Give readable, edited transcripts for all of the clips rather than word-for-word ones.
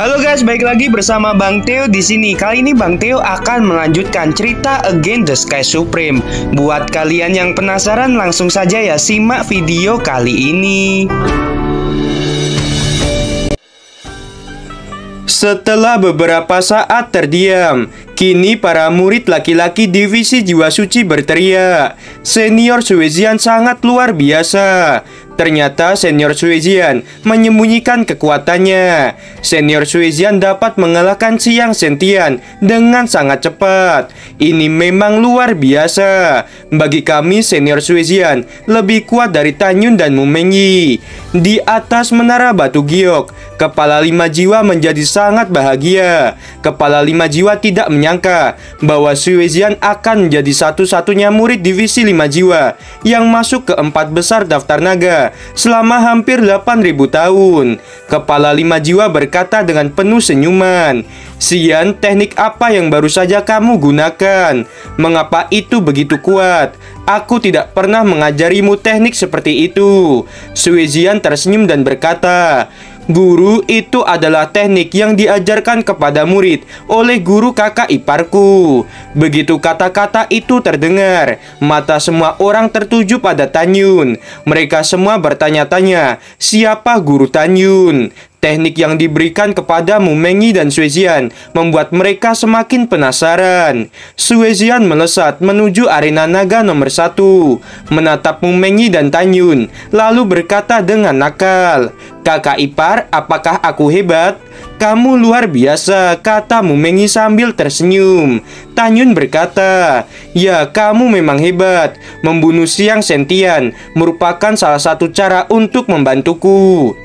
Halo guys, balik lagi bersama Bang Theo di sini. Kali ini Bang Theo akan melanjutkan cerita Against the Sky Supreme. Buat kalian yang penasaran, langsung saja ya simak video kali ini. Setelah beberapa saat terdiam, kini para murid laki-laki divisi jiwa suci berteriak, "Senior Suezian sangat luar biasa." Ternyata Senior Suezian menyembunyikan kekuatannya. Senior Suezian dapat mengalahkan Siang Sentian dengan sangat cepat. Ini memang luar biasa. Bagi kami Senior Suezian lebih kuat dari Tanyun dan Mumenyi. Di atas menara batu giok, Kepala 5 Jiwa menjadi sangat bahagia. Kepala 5 Jiwa tidak menyangka bahwa Suezian akan menjadi satu-satunya murid divisi 5 Jiwa yang masuk ke 4 besar daftar naga selama hampir 8.000 tahun. Kepala 5 Jiwa berkata dengan penuh senyuman, "Sian, teknik apa yang baru saja kamu gunakan? Mengapa itu begitu kuat? Aku tidak pernah mengajarimu teknik seperti itu." Suezian tersenyum dan berkata, "Guru, itu adalah teknik yang diajarkan kepada murid oleh guru kakak iparku." Begitu kata-kata itu terdengar, mata semua orang tertuju pada Tanyun. Mereka semua bertanya-tanya, siapa guru Tanyun? Teknik yang diberikan kepada Mumenyi dan Suezian membuat mereka semakin penasaran. Suezian melesat menuju arena naga nomor 1, menatap Mumenyi dan Tanyun, lalu berkata dengan nakal, "Kakak ipar, apakah aku hebat?" "Kamu luar biasa," kata Mumenyi sambil tersenyum. Tanyun berkata, "Ya, kamu memang hebat. Membunuh Siang Sentian merupakan salah satu cara untuk membantuku."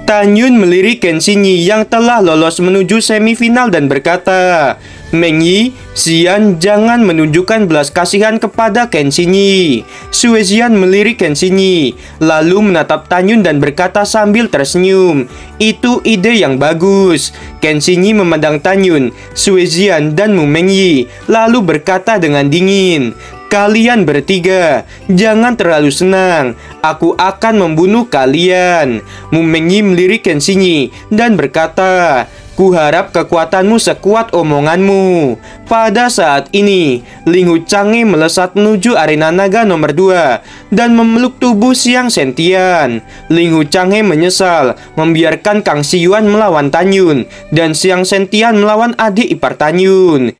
Tanyun melirik Kenshinyi yang telah lolos menuju semifinal dan berkata, "Mengyi, Sian jangan menunjukkan belas kasihan kepada Kenshinyi." Suezian melirik Kenshinyi, lalu menatap Tanyun dan berkata sambil tersenyum, "Itu ide yang bagus." Kenshinyi memandang Tanyun, Suezian, dan Mumenyi, lalu berkata dengan dingin, "Kalian bertiga, jangan terlalu senang. Aku akan membunuh kalian." Mumenyi melirik Kenshinyi dan berkata, "Kuharap kekuatanmu sekuat omonganmu." Pada saat ini, Ling Wuchanghe melesat menuju arena naga nomor 2 dan memeluk tubuh Siang Sentian. Ling Wuchanghe menyesal membiarkan Kang Siyuan melawan Tanyun dan Siang Sentian melawan adik ipar Tanyun.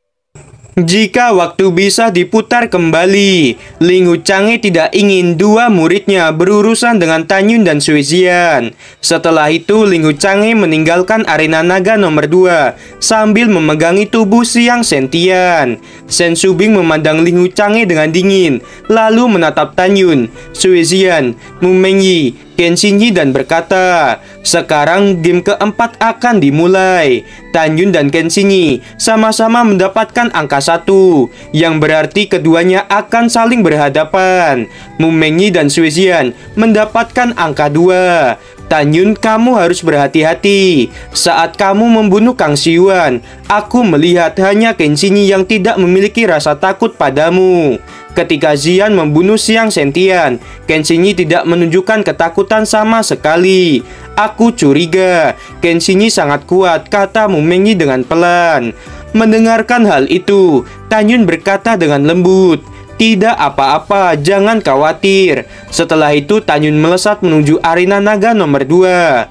Jika waktu bisa diputar kembali, Ling Wuchanghe tidak ingin dua muridnya berurusan dengan Tanyun dan Suezian. Setelah itu, Ling Wuchanghe meninggalkan arena naga nomor 2 sambil memegangi tubuh Siang Sentian. Shen Subing memandang Ling Wuchanghe dengan dingin, lalu menatap Tanyun, Suezian, Mumenyi, Kenshinyi dan berkata, "Sekarang game keempat akan dimulai." Tanyun dan Kenshinyi sama-sama mendapatkan angka 1, yang berarti keduanya akan saling berhadapan. Mumenyi dan Suezian mendapatkan angka 2. "Tanyun, kamu harus berhati-hati. Saat kamu membunuh Kang Siyuan, aku melihat hanya Kenshinyi yang tidak memiliki rasa takut padamu. Ketika Xian membunuh Siang Sentian, Kenshinyi tidak menunjukkan ketakutan sama sekali. Aku curiga Kenshinyi sangat kuat," kata Mumenyi dengan pelan. Mendengarkan hal itu, Tanyun berkata dengan lembut, "Tidak apa-apa, jangan khawatir." Setelah itu Tanyun melesat menuju arena naga nomor 2.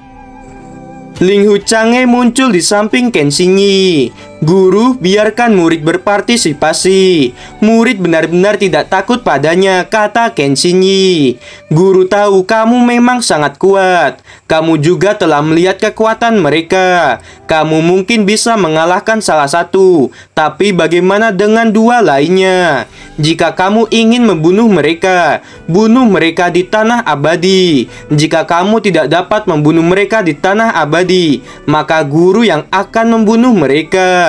Ling Wuchanghe muncul di samping Kenshinyi. "Guru, biarkan murid berpartisipasi. Murid benar-benar tidak takut padanya," kata Kenshinyi. "Guru tahu kamu memang sangat kuat. Kamu juga telah melihat kekuatan mereka. Kamu mungkin bisa mengalahkan salah satu, tapi bagaimana dengan dua lainnya? Jika kamu ingin membunuh mereka, bunuh mereka di tanah abadi. Jika kamu tidak dapat membunuh mereka di tanah abadi, maka guru yang akan membunuh mereka.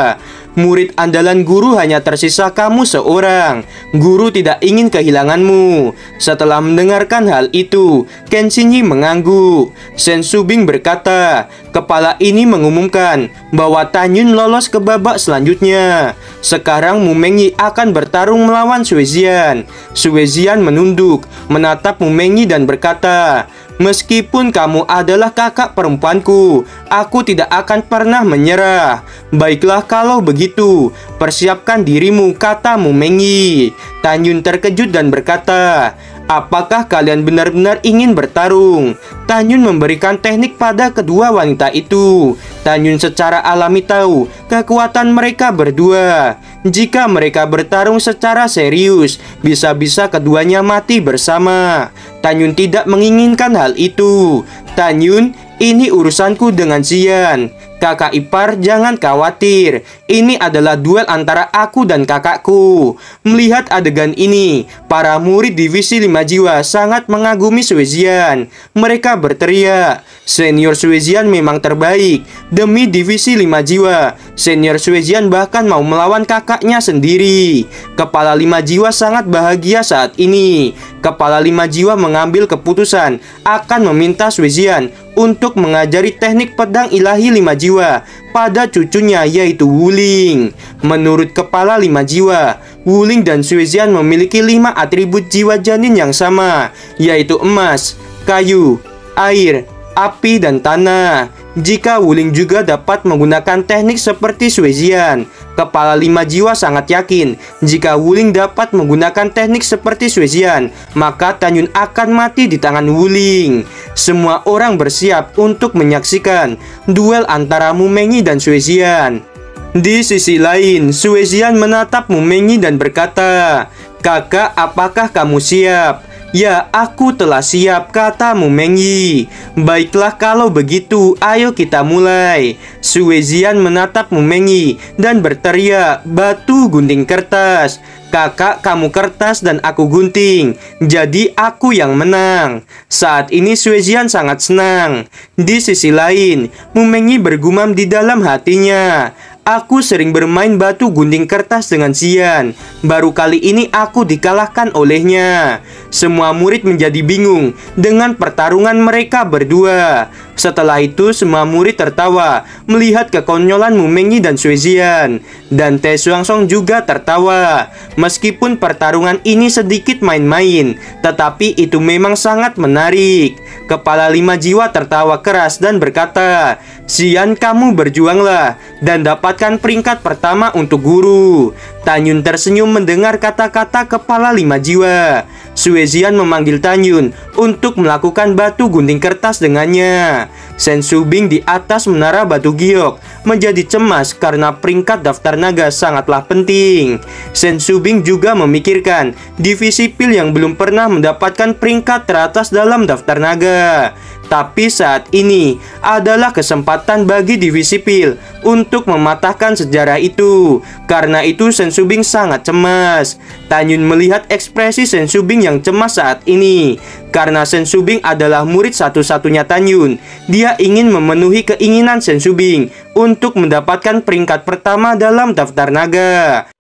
Murid andalan guru hanya tersisa kamu seorang. Guru tidak ingin kehilanganmu." Setelah mendengarkan hal itu, Kenshinyi mengangguk. Shen Subing berkata, "Kepala ini mengumumkan bahwa Tanyun lolos ke babak selanjutnya. Sekarang Mumenyi akan bertarung melawan Suezian." Suezian menunduk, menatap Mumenyi dan berkata, Meskipun kamu adalah kakak perempuanku, aku tidak akan pernah menyerah. Baiklah kalau begitu, persiapkan dirimu, kata Mu Mengyi. Tan Yun terkejut dan berkata, apakah kalian benar-benar ingin bertarung? Tan Yun memberikan teknik pada kedua wanita itu. Tan Yun secara alami tahu kekuatan mereka berdua. Jika mereka bertarung secara serius, bisa-bisa keduanya mati bersama. Tan Yun tidak menginginkan hal itu. Tan Yun, ini urusanku dengan Xian. Kakak ipar, jangan khawatir. Ini adalah duel antara aku dan kakakku. Melihat adegan ini, para murid divisi 5 jiwa sangat mengagumi Sui Zhan. Mereka berteriak, senior Sui Zhan memang terbaik. Demi divisi 5 jiwa, senior Sui Zhan bahkan mau melawan kakaknya sendiri. Kepala 5 jiwa sangat bahagia saat ini. Kepala 5 jiwa mengambil keputusan akan meminta Sui Zhan untuk mengajari teknik pedang ilahi 5 jiwa pada cucunya, yaitu Wuling. Menurut kepala 5 jiwa, Wuling dan Sui Zhan memiliki 5 atribut jiwa janin yang sama, yaitu emas, kayu, air, api, dan tanah. Jika Wuling juga dapat menggunakan teknik seperti Sui Zhan, kepala 5 jiwa sangat yakin jika Wuling dapat menggunakan teknik seperti Sui Zhan, maka Tan Yun akan mati di tangan Wuling. Semua orang bersiap untuk menyaksikan duel antara Mu Mengyi dan Sui Zhan. Di sisi lain, Sui Zhan menatap Mu Mengyi dan berkata, kakak, apakah kamu siap? Ya, aku telah siap, kata Mu Mengyi. Baiklah kalau begitu, ayo kita mulai. Sui Zhan menatap Mu Mengyi dan berteriak, batu gunting kertas. Kakak, kamu kertas dan aku gunting, jadi aku yang menang. Saat ini Sui Zhan sangat senang. Di sisi lain, Mu Mengyi bergumam di dalam hatinya, aku sering bermain batu gunting kertas dengan Xian. Baru kali ini aku dikalahkan olehnya. Semua murid menjadi bingung dengan pertarungan mereka berdua. Setelah itu semua murid tertawa melihat kekonyolan Mu Mengyi dan Sui Zhan. Dan Te Xuanzong juga tertawa. Meskipun pertarungan ini sedikit main-main, tetapi itu memang sangat menarik. Kepala 5 jiwa tertawa keras dan berkata, Xian, kamu berjuanglah dan dapatkan peringkat pertama untuk guru. Tan Yun tersenyum mendengar kata-kata kepala 5 jiwa. Sui Zhan memanggil Tan Yun untuk melakukan batu gunting kertas dengannya. Shen Subing di atas menara batu giok menjadi cemas karena peringkat daftar naga sangatlah penting. Shen Subing juga memikirkan divisi pil yang belum pernah mendapatkan peringkat teratas dalam daftar naga. Tapi saat ini adalah kesempatan bagi divisi pil untuk mematahkan sejarah itu. Karena itu Shen Subing sangat cemas. Tan Yun melihat ekspresi Shen Subing yang cemas saat ini. Karena Shen Subing adalah murid satu-satunya Tan Yun, dia ingin memenuhi keinginan Shen Subing untuk mendapatkan peringkat pertama dalam daftar naga.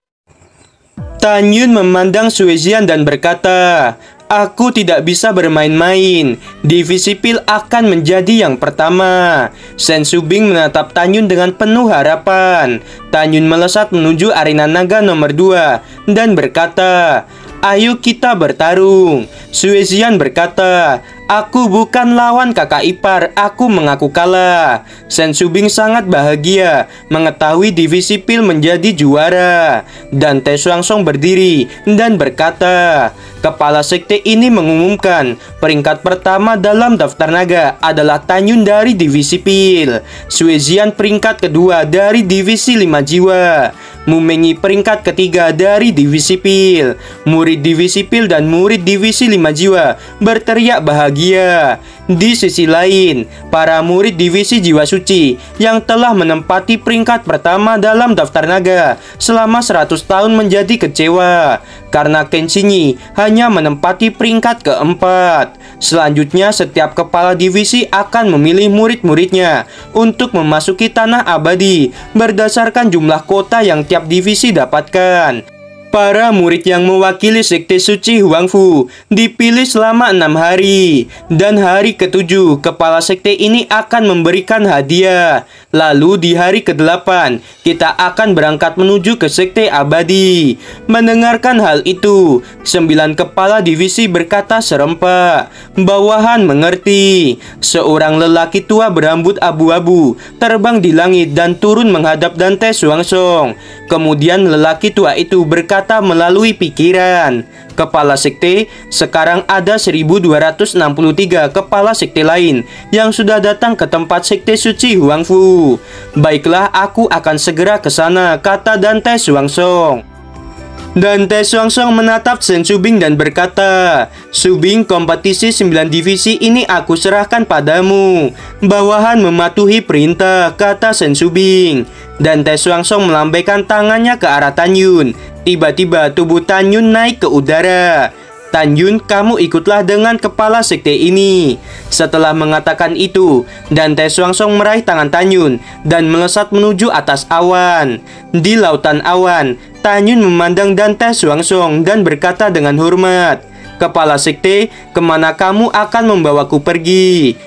Tan Yun memandang Sui Zhan dan berkata, aku tidak bisa bermain-main. Divisi pil akan menjadi yang pertama. Shen Subing menatap Tan Yun dengan penuh harapan. Tan Yun melesat menuju arena naga nomor 2 dan berkata, ayo kita bertarung. Sui Zhan berkata, aku bukan lawan kakak ipar, aku mengaku kalah. Shen Subing sangat bahagia mengetahui divisi pil menjadi juara. Dan Te Xuanzong berdiri dan berkata, kepala sekte ini mengumumkan peringkat pertama dalam daftar naga adalah Tan Yun dari divisi pil. Sui Zhan peringkat kedua dari divisi 5 jiwa. Mu Mengyi peringkat ketiga dari divisi pil. Murid divisi pil dan murid divisi 5 jiwa berteriak bahagia. Di sisi lain, para murid divisi jiwa suci yang telah menempati peringkat pertama dalam daftar naga selama 100 tahun menjadi kecewa karena Ken Xinyi hanya menempati peringkat keempat. Selanjutnya, setiap kepala divisi akan memilih murid-muridnya untuk memasuki tanah abadi berdasarkan jumlah kota yang tiap divisi dapatkan. Para murid yang mewakili sekte suci Huangfu dipilih selama 6 hari. Dan hari ke-7, kepala sekte ini akan memberikan hadiah. Lalu di hari ke-8, kita akan berangkat menuju ke sekte abadi. Mendengarkan hal itu, 9 kepala divisi berkata serempak. Bawahan mengerti. Seorang lelaki tua berambut abu-abu terbang di langit dan turun menghadap Dante Xuanzong. Kemudian lelaki tua itu berkata melalui pikiran, "Kepala sekte, sekarang ada 1263 kepala sekte lain yang sudah datang ke tempat sekte suci Huangfu. Baiklah, aku akan segera ke sana," kata Dante Xuanzong. Dante Xuanzong menatap Shen Shubing dan berkata, "Shubing, kompetisi 9 divisi ini aku serahkan padamu." Bawahan mematuhi perintah, kata Shen Shubing. Dante Xuanzong melambaikan tangannya ke arah Tan Yun. Tiba-tiba tubuh Tan Yun naik ke udara. "Tan Yun, kamu ikutlah dengan kepala sekte ini." Setelah mengatakan itu, Dante Xuanzong meraih tangan Tan Yun dan melesat menuju atas awan. Di lautan awan, Tan Yun memandang Dante Xuanzong dan berkata dengan hormat, "Kepala sekte, kemana kamu akan membawaku pergi?"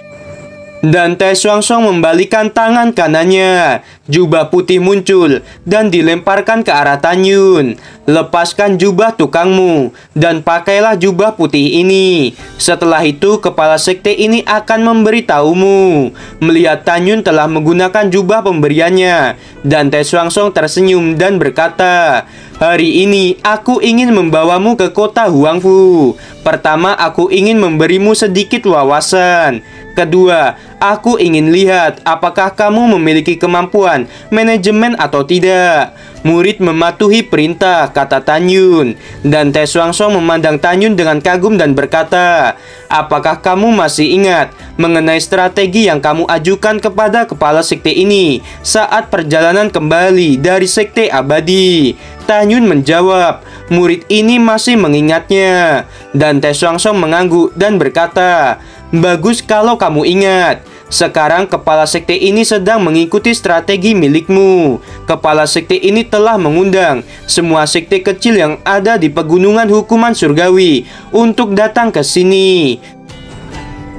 Dante Xuanzong membalikan tangan kanannya. Jubah putih muncul dan dilemparkan ke arah Tan Yun. "Lepaskan jubah tukangmu dan pakailah jubah putih ini. Setelah itu kepala sekte ini akan memberitahumu." Melihat Tan Yun telah menggunakan jubah pemberiannya, Dante Xuanzong tersenyum dan berkata, "Hari ini aku ingin membawamu ke kota Huangfu. Pertama, aku ingin memberimu sedikit wawasan. Kedua, aku ingin lihat apakah kamu memiliki kemampuan manajemen atau tidak." Murid mematuhi perintah, kata Tan Yun. Dante Xuanzong memandang Tan Yun dengan kagum dan berkata, "Apakah kamu masih ingat mengenai strategi yang kamu ajukan kepada kepala sekte ini saat perjalanan kembali dari sekte abadi?" Tan Yun menjawab, "Murid ini masih mengingatnya." Dante Xuanzong mengangguk dan berkata, "Bagus kalau kamu ingat. Sekarang kepala sekte ini sedang mengikuti strategi milikmu. Kepala sekte ini telah mengundang semua sekte kecil yang ada di pegunungan hukuman surgawi untuk datang ke sini.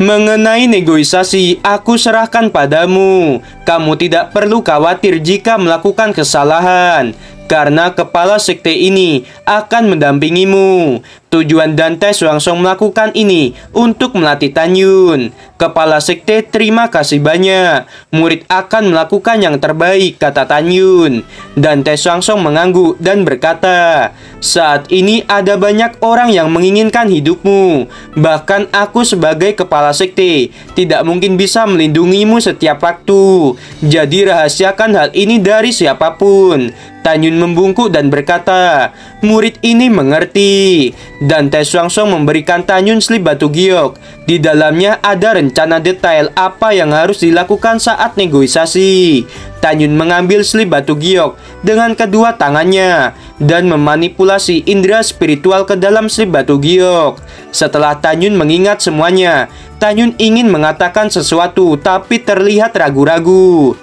Mengenai negosiasi, aku serahkan padamu. Kamu tidak perlu khawatir jika melakukan kesalahan, karena kepala sekte ini akan mendampingimu." Tujuan Dante Xuanzong melakukan ini untuk melatih Tan Yun. "Kepala sekte, terima kasih banyak. Murid akan melakukan yang terbaik," kata Tan Yun. Dante Xuanzong mengangguk dan berkata, "Saat ini ada banyak orang yang menginginkan hidupmu. Bahkan aku sebagai kepala sekte tidak mungkin bisa melindungimu setiap waktu. Jadi rahasiakan hal ini dari siapapun." Tan Yun membungkuk dan berkata, "Murid ini mengerti." Dante Xuanzong memberikan Tan Yun slip batu giok. Di dalamnya ada rencana detail apa yang harus dilakukan saat negosiasi. Tan Yun mengambil slip batu giok dengan kedua tangannya dan memanipulasi indera spiritual ke dalam slip batu giok. Setelah Tan Yun mengingat semuanya, Tan Yun ingin mengatakan sesuatu tapi terlihat ragu-ragu.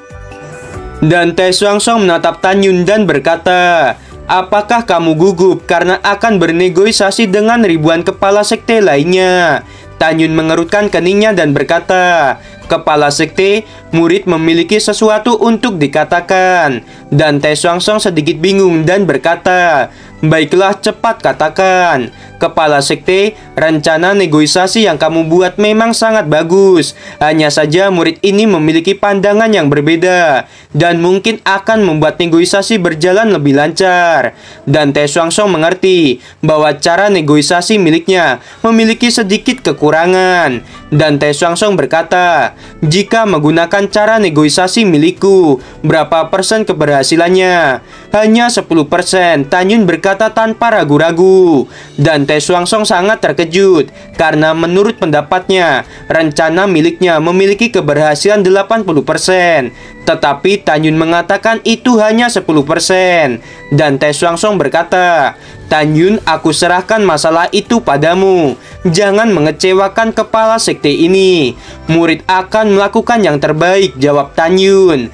Dante Xuanzong menatap Tan Yun dan berkata, "Apakah kamu gugup karena akan bernegosiasi dengan ribuan kepala sekte lainnya?" Tan Yun mengerutkan keningnya dan berkata, "Kepala sekte, murid memiliki sesuatu untuk dikatakan." Dante Xuanzong sedikit bingung dan berkata, "Baiklah, cepat katakan." "Kepala sekte, rencana negosiasi yang kamu buat memang sangat bagus. Hanya saja murid ini memiliki pandangan yang berbeda dan mungkin akan membuat negosiasi berjalan lebih lancar." Dante Xuanzong mengerti bahwa cara negosiasi miliknya memiliki sedikit kekurangan. Dante Xuanzong berkata, "Jika menggunakan cara negosiasi milikku, berapa persen keberhasilannya?" "Hanya 10%, Tan Yun berkata tanpa ragu-ragu. Dante Xuanzong sangat terkejut karena menurut pendapatnya, rencana miliknya memiliki keberhasilan 80%. Tetapi Tan Yun mengatakan itu hanya 10%. Dante Xuanzong berkata, "Tan Yun, aku serahkan masalah itu padamu. Jangan mengecewakan kepala sekte ini. Murid akan melakukan yang terbaik," jawab Tan Yun.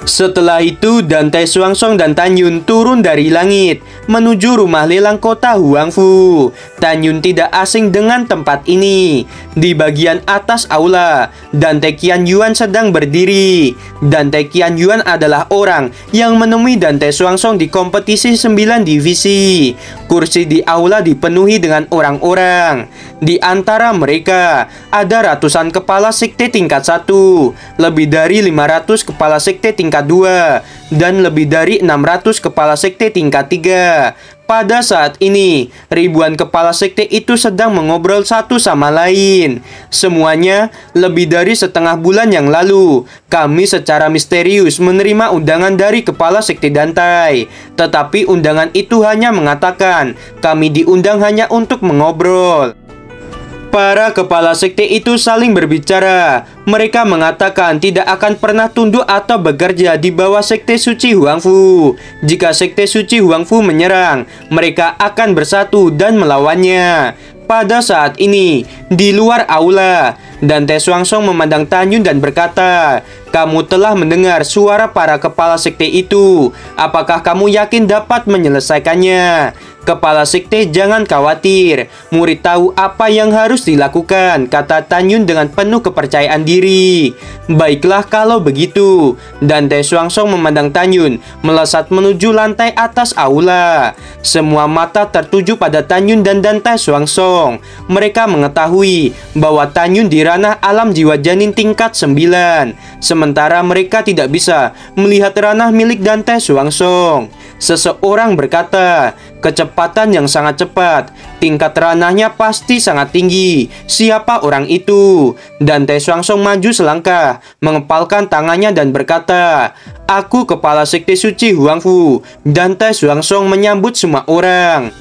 Setelah itu, Dantai Xuanzong dan Tan Yun turun dari langit menuju rumah lelang kota Huangfu. Tan Yun tidak asing dengan tempat ini. Di bagian atas aula, Dantai Qianyuan sedang berdiri. Dantai Qianyuan adalah orang yang menemui Dantai Xuanzong di kompetisi 9 divisi. Kursi di aula dipenuhi dengan orang-orang. Di antara mereka ada ratusan kepala sekte tingkat 1, lebih dari 500 kepala sekte tingkat 2, dan lebih dari 600 kepala sekte tingkat 3. Pada saat ini, ribuan kepala sekte itu sedang mengobrol satu sama lain. Semuanya lebih dari setengah bulan yang lalu, kami secara misterius menerima undangan dari kepala sekte Dantai. Tetapi undangan itu hanya mengatakan, kami diundang hanya untuk mengobrol. Para kepala sekte itu saling berbicara. Mereka mengatakan tidak akan pernah tunduk atau bekerja di bawah sekte suci Huangfu. Jika sekte suci Huangfu menyerang, mereka akan bersatu dan melawannya. Pada saat ini, di luar aula, Dantai Xuanzong memandang Tan Yun dan berkata, "Kamu telah mendengar suara para kepala sekte itu. Apakah kamu yakin dapat menyelesaikannya?" "Kepala sekte, jangan khawatir. Murid tahu apa yang harus dilakukan," kata Tan Yun dengan penuh kepercayaan diri. "Baiklah kalau begitu." Dantai Xuanzong memandang Tan Yun melesat menuju lantai atas aula. Semua mata tertuju pada Tan Yun dan Dantai Xuanzong. Mereka mengetahui bahwa Tan Yun di ranah alam jiwa janin tingkat 9. Sementara mereka tidak bisa melihat ranah milik Dantai Xuanzong. Seseorang berkata, "Kecepatan yang sangat cepat. Tingkat ranahnya pasti sangat tinggi. Siapa orang itu?" Dantai Xuanzong maju selangkah, mengepalkan tangannya dan berkata, "Aku kepala sekte suci Huangfu." Dantai Xuanzong menyambut semua orang.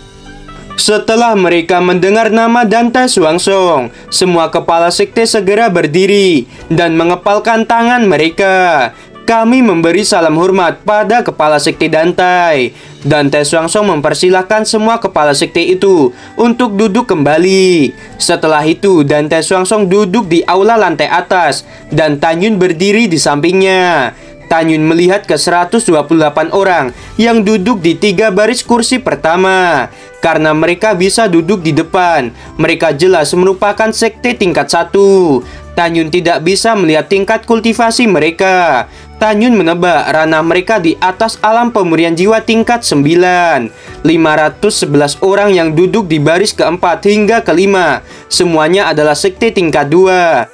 Setelah mereka mendengar nama Dantai Xuanzong, semua kepala sekte segera berdiri dan mengepalkan tangan mereka. "Kami memberi salam hormat pada kepala sekte Dantai." Dantai Xuanzong mempersilahkan semua kepala sekte itu untuk duduk kembali. Setelah itu, Dantai Xuanzong duduk di aula lantai atas dan Tan Yun berdiri di sampingnya. Tan Yun melihat ke 128 orang yang duduk di 3 baris kursi pertama. Karena mereka bisa duduk di depan, mereka jelas merupakan sekte tingkat 1. Tan Yun tidak bisa melihat tingkat kultivasi mereka. Tan Yun menebak ranah mereka di atas alam pemurian jiwa tingkat 9. 511 orang yang duduk di baris keempat hingga kelima, semuanya adalah sekte tingkat 2.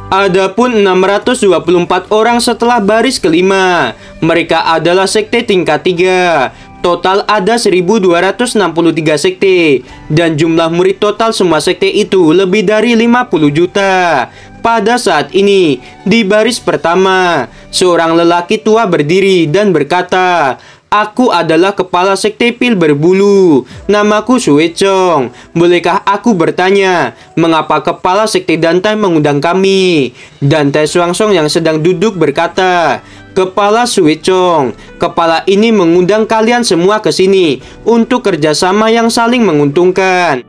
Adapun 624 orang setelah baris kelima, mereka adalah sekte tingkat 3. Total ada 1263 sekte, dan jumlah murid total semua sekte itu lebih dari 50 juta. Pada saat ini, di baris pertama, seorang lelaki tua berdiri dan berkata, "Aku adalah kepala sekte pil berbulu. Namaku Sue Chong. Bolehkah aku bertanya, mengapa kepala sekte Dantai mengundang kami?" Dantai Xuanzong yang sedang duduk berkata, "Kepala Sue Chong, kepala ini mengundang kalian semua ke sini untuk kerjasama yang saling menguntungkan."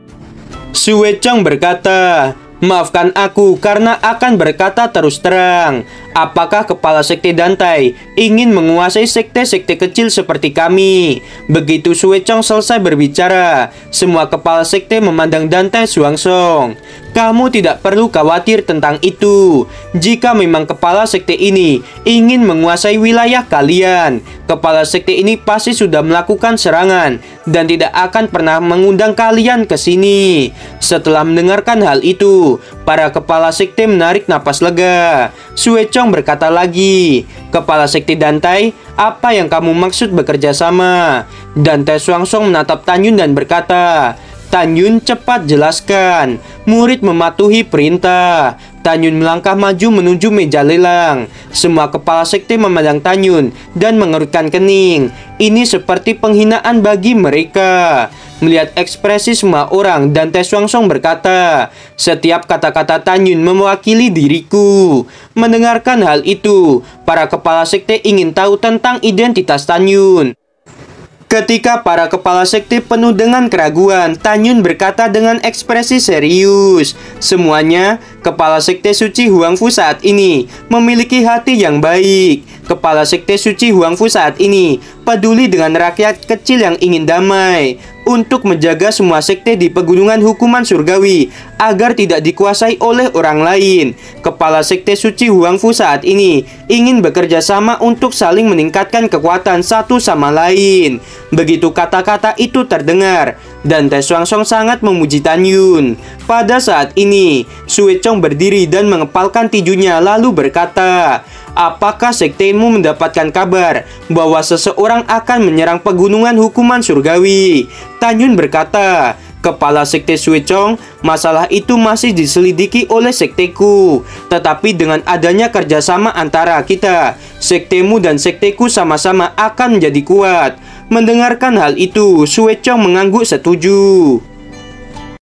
Sue Chong berkata, "Maafkan aku karena akan berkata terus terang. Apakah kepala sekte Dantai ingin menguasai sekte-sekte kecil seperti kami?" Begitu Sue Chong selesai berbicara, semua kepala sekte memandang Dantai Xuanzong. "Kamu tidak perlu khawatir tentang itu. Jika memang kepala sekte ini ingin menguasai wilayah kalian, kepala sekte ini pasti sudah melakukan serangan dan tidak akan pernah mengundang kalian ke sini." Setelah mendengarkan hal itu, para kepala sekte menarik napas lega. Sue Chong berkata lagi, "Kepala sekte Dantai, apa yang kamu maksud bekerja sama?" Dantai Xuanzong menatap Tan Yun dan berkata, "Tan Yun, cepat jelaskan." Murid mematuhi perintah. Tan Yun melangkah maju menuju meja lelang. Semua kepala sekte memandang Tan Yun dan mengerutkan kening. Ini seperti penghinaan bagi mereka. Melihat ekspresi semua orang, Dantai Xuanzong berkata, "Setiap kata-kata Tan Yun mewakili diriku." Mendengarkan hal itu, para kepala sekte ingin tahu tentang identitas Tan Yun. Ketika para kepala sekte penuh dengan keraguan, Tan Yun berkata dengan ekspresi serius, "Semuanya, kepala sekte suci Huangfu saat ini memiliki hati yang baik. Kepala Sekte Suci Huangfu saat ini peduli dengan rakyat kecil yang ingin damai untuk menjaga semua sekte di pegunungan hukuman surgawi agar tidak dikuasai oleh orang lain. Kepala Sekte Suci Huangfu saat ini ingin bekerja sama untuk saling meningkatkan kekuatan satu sama lain. Begitu kata-kata itu terdengar, dan Te Shuangshong sangat memuji Tan Yun. Pada saat ini, Sue Chong berdiri dan mengepalkan tinjunya lalu berkata, "Apakah sektemu mendapatkan kabar bahwa seseorang akan menyerang pegunungan hukuman surgawi?" Tan Yun berkata, "Kepala Sekte Sue Chong, masalah itu masih diselidiki oleh sekteku. Tetapi dengan adanya kerjasama antara kita, sektemu dan sekteku sama-sama akan menjadi kuat." Mendengarkan hal itu, Sue Chong mengangguk setuju.